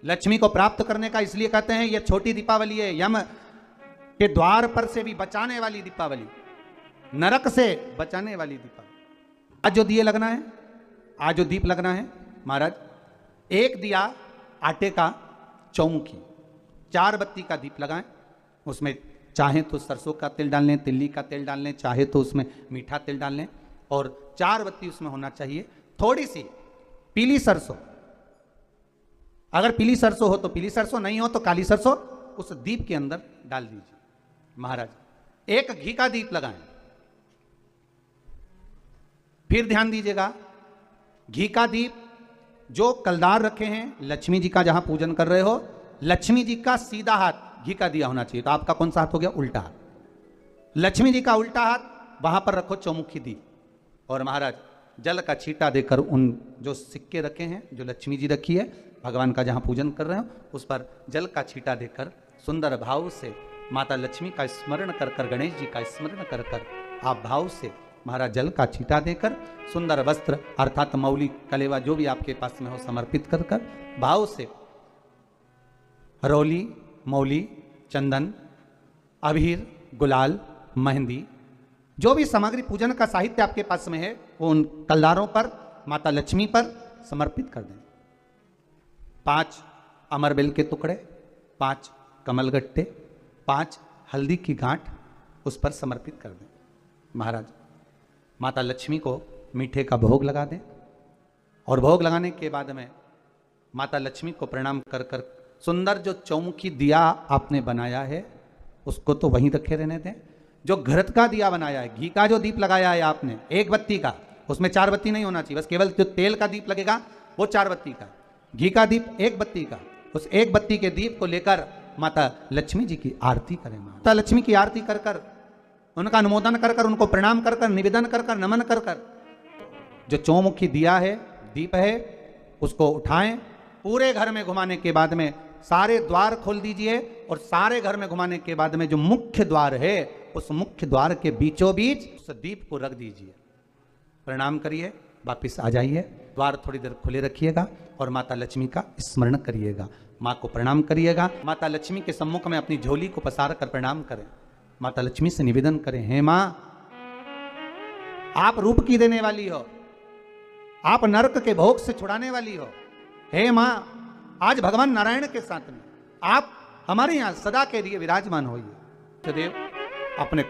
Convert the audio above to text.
लक्ष्मी को प्राप्त करने का इसलिए कहते हैं ये छोटी दीपावली है, यम के द्वार पर से भी बचाने वाली दीपावली, नरक से बचाने वाली दीपावली। आज जो दिए लगना है, आज जो दीप लगना है महाराज, एक दिया आटे का चौमुखी, 4 बत्ती का दीप लगाएं। उसमें चाहे तो सरसों का तेल डाल लें, तिल्ली का तेल डाल लें, चाहे तो उसमें मीठा तेल डाल लें, और 4 बत्ती उसमें होना चाहिए। थोड़ी सी पीली सरसों, अगर पीली सरसों हो तो पीली सरसों, नहीं हो तो काली सरसों उस दीप के अंदर डाल दीजिए महाराज। एक घी का दीप लगाएं। फिर ध्यान दीजिएगा, घी का दीप जो कलदार रखे हैं, लक्ष्मी जी का जहां पूजन कर रहे हो, लक्ष्मी जी का सीधा हाथ घी का दिया होना चाहिए। तो आपका कौन सा हाथ हो गया? उल्टा हाथ। लक्ष्मी जी का उल्टा हाथ, वहां पर रखो चौमुखी दीप, और महाराज जल का छींटा देकर उन जो सिक्के रखे हैं, जो लक्ष्मी जी रखी है, भगवान का जहां पूजन कर रहे हो, उस पर जल का छींटा देकर सुंदर भाव से माता लक्ष्मी का स्मरण कर कर, गणेश जी का स्मरण कर कर, आप भाव से महाराज जल का छींटा देकर, सुंदर वस्त्र अर्थात मौली कलेवा जो भी आपके पास में हो समर्पित कर कर, भाव से रौली, मौली, चंदन, अबीर, गुलाल, मेहंदी, जो भी सामग्री पूजन का साहित्य आपके पास में है, वो उन कलदारों पर, माता लक्ष्मी पर समर्पित कर दें। 5 अमरबेल के टुकड़े, 5 कमलगट्टे, 5 हल्दी की गांठ उस पर समर्पित कर दें। महाराज माता लक्ष्मी को मीठे का भोग लगा दें, और भोग लगाने के बाद में माता लक्ष्मी को प्रणाम कर कर, सुंदर जो चौमुखी दिया आपने बनाया है उसको तो वहीं रखे रहने दें। जो घृत का दिया बनाया है, घी का जो दीप लगाया है आपने 1 बत्ती का, उसमें 4 बत्ती नहीं होना चाहिए, बस केवल जो तेल का दीप लगेगा वो 4 बत्ती का, घी का दीप 1 बत्ती का, उस 1 बत्ती के दीप को लेकर माता लक्ष्मी जी की आरती करें। माता लक्ष्मी की आरती कर कर, उनका अनुमोदन कर कर, उनको प्रणाम कर कर, निवेदन कर कर, नमन कर कर, जो चौमुखी दिया है, दीप है, उसको उठाएं, पूरे घर में घुमाने के बाद में सारे द्वार खोल दीजिए, और सारे घर में घुमाने के बाद में जो मुख्य द्वार है, उस मुख्य द्वार के बीचों बीच उस दीप को रख दीजिए। प्रणाम करिए, वापिस आ जाइए, द्वार थोड़ी देर खुले रखिएगा और माता लक्ष्मी का स्मरण करिएगा, माँ को प्रणाम करिएगा। माता लक्ष्मी के सम्मुख में अपनी झोली को पसार कर प्रणाम करें। माता लक्ष्मी से निवेदन करें, हे माँ, आप रूप की देने वाली हो, आप नरक के भोग से छुड़ाने वाली हो। हे माँ, आज भगवान नारायण के साथ में आप हमारे यहाँ सदा के लिए विराजमान होइए। सदैव अपने